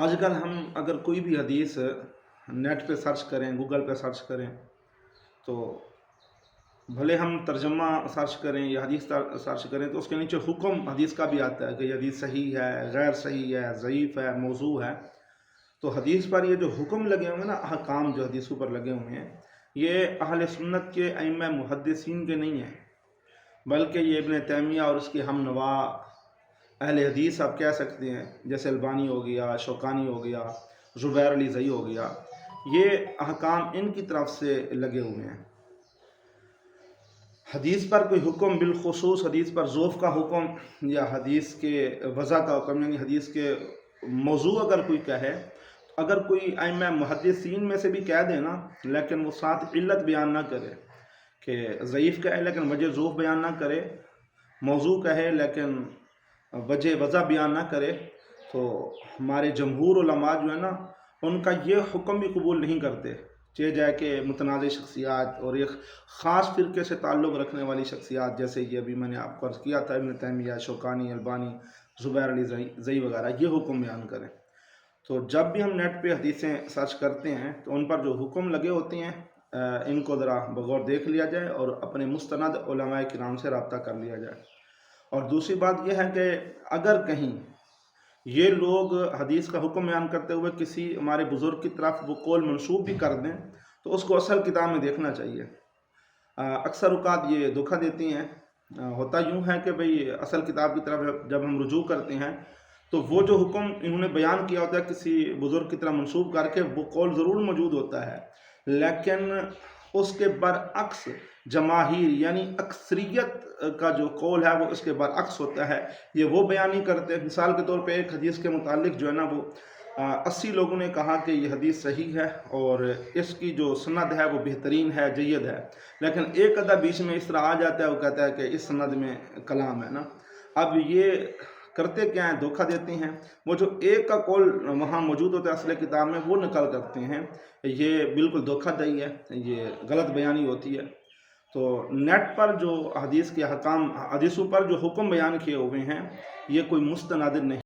آج کل ہم اگر کوئی بھی حدیث نیٹ پہ سرچ کریں، گوگل پہ سرچ کریں، تو بھلے ہم ترجمہ سرچ کریں یا حدیث سرچ کریں تو اس کے نیچے حکم حدیث کا بھی آتا ہے کہ یہ حدیث صحیح ہے، غیر صحیح ہے، ضعیف ہے، موضوع ہے۔ تو حدیث پر یہ جو حکم لگے ہوئے ہیں نا، احکام جو حدیثوں پر لگے ہوئے ہیں، یہ اہل سنت کے ائمہ محدثین کے نہیں ہیں، بلکہ یہ ابن تیمیہ اور اس کے ہم نوا اہل حدیث آپ کہہ سکتے ہیں، جیسے البانی ہو گیا، شوکانی ہو گیا، زبیر علی زئی ہو گیا، یہ احکام ان کی طرف سے لگے ہوئے ہیں۔ حدیث پر کوئی حکم، بالخصوص حدیث پر ضعف کا حکم یا حدیث کے وضع کا حکم، یعنی حدیث کے موضوع اگر کوئی کہے، اگر کوئی ائمہ محدثین میں سے بھی کہہ دے نا، لیکن وہ ساتھ علت بیان نہ کرے کہ ضعیف کہے لیکن وجہ ضعف بیان نہ کرے، موضوع کہے لیکن وجہ وضع بیان نہ کرے، تو ہمارے جمہور علماء جو ہے نا، ان کا یہ حکم بھی قبول نہیں کرتے، چاہے جائے کہ متنازع شخصیات اور ایک خاص فرقے سے تعلق رکھنے والی شخصیات، جیسے یہ ابھی میں نے آپ کو عرض کیا تھا، ابن تیمیہ، شوکانی، البانی، زبیر علی زئی وغیرہ، یہ حکم بیان کریں۔ تو جب بھی ہم نیٹ پہ حدیثیں سرچ کرتے ہیں تو ان پر جو حکم لگے ہوتے ہیں، ان کو ذرا بغور دیکھ لیا جائے اور اپنے مستند علماء کرام سے رابطہ کر لیا جائے۔ اور دوسری بات یہ ہے کہ اگر کہیں یہ لوگ حدیث کا حکم بیان کرتے ہوئے کسی ہمارے بزرگ کی طرف وہ قول منسوب بھی کر دیں تو اس کو اصل کتاب میں دیکھنا چاہیے۔ اکثر اوقات یہ دھوکہ دیتی ہیں۔ ہوتا یوں ہے کہ بھئی اصل کتاب کی طرف جب ہم رجوع کرتے ہیں تو وہ جو حکم انہوں نے بیان کیا ہوتا ہے کسی بزرگ کی طرف منسوب کر کے، وہ قول ضرور موجود ہوتا ہے، لیکن اس کے برعکس جماہیر یعنی اکثریت کا جو قول ہے وہ اس کے برعکس ہوتا ہے، یہ وہ بیان نہیں کرتے۔ مثال کے طور پہ ایک حدیث کے متعلق جو ہے نا، وہ 80 لوگوں نے کہا کہ یہ حدیث صحیح ہے اور اس کی جو سند ہے وہ بہترین ہے، جید ہے، لیکن ایک آدھا بیچ میں اس طرح آ جاتا ہے، وہ کہتا ہے کہ اس سند میں کلام ہے نا۔ اب یہ کرتے کیا ہیں؟ دھوکہ دیتے ہیں۔ وہ جو ایک کا قول وہاں موجود ہوتا ہے اصل کتاب میں، وہ نقل کرتے ہیں، یہ بالکل دھوکہ دہی ہے، یہ غلط بیانی ہوتی ہے۔ تو نیٹ پر جو حدیث کے حکام، حدیثوں پر جو حکم بیان کیے ہوئے ہیں، یہ کوئی مستند نہیں۔